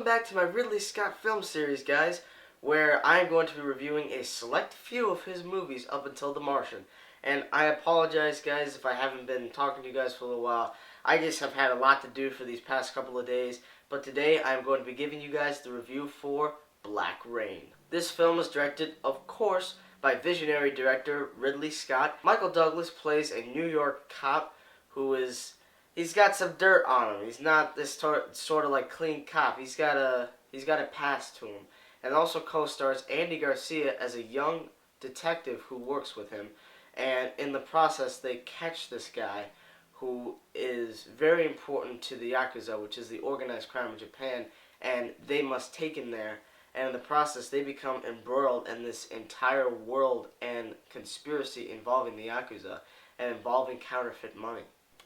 welcome back to my Ridley Scott film series, guys, where I am going to be reviewing a select few of his movies up until The Martian. And I apologize, guys, if I haven't been talking to you guys for a little while. I just have had a lot to do for these past couple of days, but today I am going to be giving you guys the review for Black Rain. This film is directed, of course, by visionary director Ridley Scott. Michael Douglas plays a New York cop who is... He's got some dirt on him. He's not this sort of like clean cop. He's got a past to him. And also co-stars Andy Garcia as a young detective who works with him. And in the process, they catch this guy who is very important to the Yakuza, which is the organized crime in Japan, and they must take him there. And in the process, they become embroiled in this entire world and conspiracy involving the Yakuza and involving counterfeit money.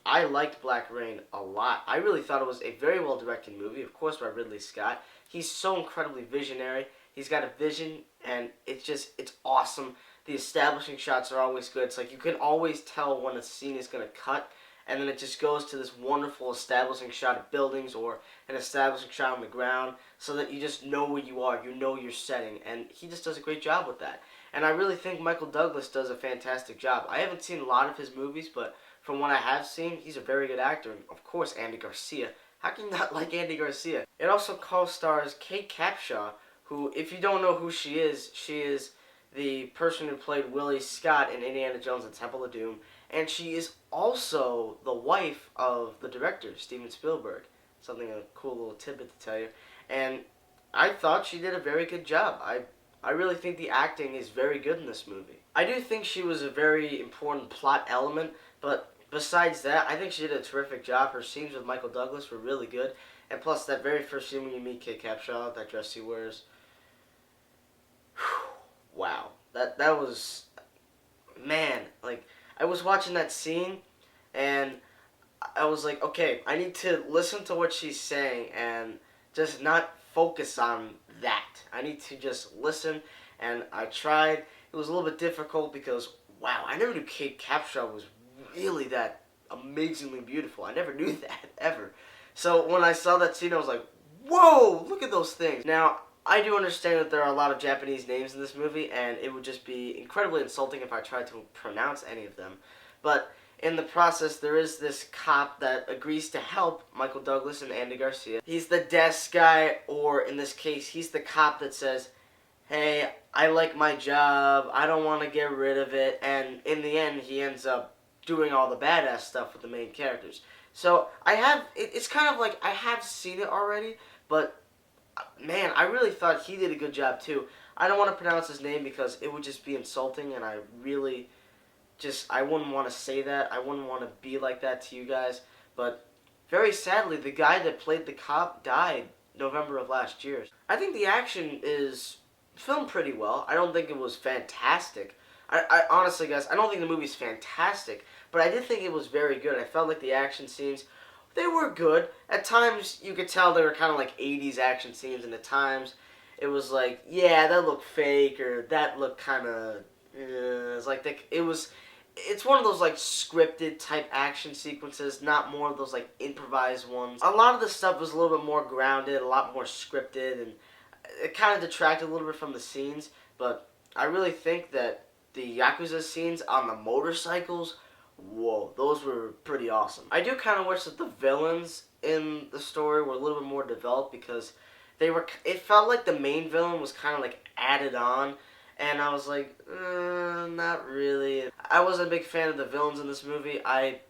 I liked Black Rain a lot. I really thought it was a very well-directed movie, of course, by Ridley Scott. He's so incredibly visionary. He's got a vision, and it's awesome. The establishing shots are always good. It's like you can always tell when a scene is going to cut, and then it just goes to this wonderful establishing shot of buildings or an establishing shot on the ground so that you just know where you are. You know your setting, and he just does a great job with that. And I really think Michael Douglas does a fantastic job. I haven't seen a lot of his movies, but from what I have seen, he's a very good actor. And of course, Andy Garcia. How can you not like Andy Garcia? It also co-stars Kate Capshaw, who, if you don't know who she is the person who played Willie Scott in Indiana Jones and Temple of Doom. And she is also the wife of the director, Steven Spielberg. Something, a cool little tidbit to tell you. And I thought she did a very good job. I really think the acting is very good in this movie. I do think she was a very important plot element, but besides that, I think she did a terrific job. Her scenes with Michael Douglas were really good. And plus, that very first scene when you meet Kate Capshaw, that dress she wears, wow. That was, man, like, I was watching that scene, and I was like, okay, I need to listen to what she's saying and just not focus on that. I need to just listen, and I tried. It was a little bit difficult because, wow, I never knew Kate Capshaw was really that amazingly beautiful. I never knew that, ever. So when I saw that scene, I was like, whoa, look at those things. Now, I do understand that there are a lot of Japanese names in this movie, and it would just be incredibly insulting if I tried to pronounce any of them. But in the process, there is this cop that agrees to help Michael Douglas and Andy Garcia. He's the desk guy, or in this case, he's the cop that says, hey, I like my job, I don't want to get rid of it, and in the end, he ends up doing all the badass stuff with the main characters. So, it's kind of like, I have seen it already, but man, I really thought he did a good job too. I don't want to pronounce his name because it would just be insulting, and I really I wouldn't want to say that. I wouldn't want to be like that to you guys. But very sadly, the guy that played the cop died November of last year. I think the action is filmed pretty well. I don't think it was fantastic. I honestly, guys, I don't think the movie's fantastic, but I did think it was very good. I felt like the action scenes, they were good. At times, you could tell they were kind of like 80s action scenes, and at times, it was like, yeah, that looked fake, or that looked kind of, it's like, it's one of those like scripted type action sequences, not more of those like improvised ones. A lot of the stuff was a little bit more grounded, a lot more scripted, and it kind of detracted a little bit from the scenes, but I really think that the Yakuza scenes on the motorcycles, whoa, those were pretty awesome. I do kind of wish that the villains in the story were a little bit more developed because it felt like the main villain was kind of like added on, and I was like, not really. I wasn't a big fan of the villains in this movie. I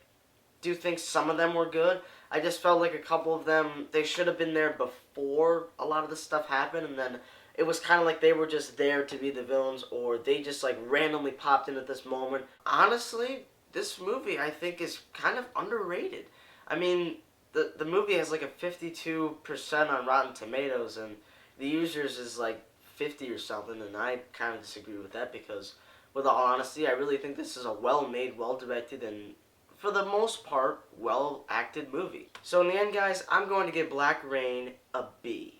do think some of them were good. I just felt like a couple of them, they should have been there before a lot of this stuff happened, and then it was kind of like they were just there to be the villains, or they just like randomly popped in at this moment. Honestly, this movie I think is kind of underrated. I mean, the movie has like a 52% on Rotten Tomatoes, and the users is like 50 or something, and I kind of disagree with that because, with all honesty, I really think this is a well-made, well-directed, and for the most part, well-acted movie. So in the end, guys, I'm going to give Black Rain a B.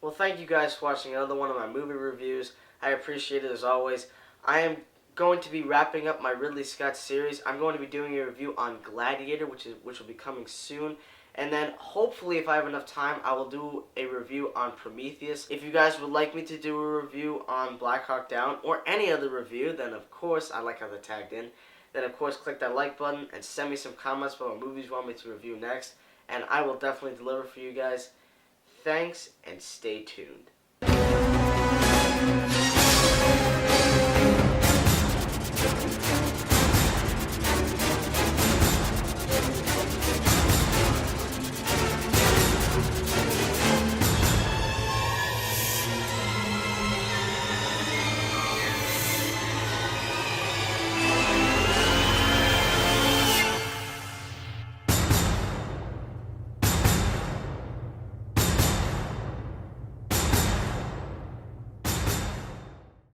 Well, thank you guys for watching another one of my movie reviews. I appreciate it as always. I am going to be wrapping up my Ridley Scott series. I'm going to be doing a review on Gladiator, which will be coming soon. And then hopefully if I have enough time, I will do a review on Prometheus. If you guys would like me to do a review on Black Hawk Down or any other review, then of course, I like how they're tagged in. Then of course click that like button and send me some comments about what movies you want me to review next. And I will definitely deliver for you guys. Thanks and stay tuned.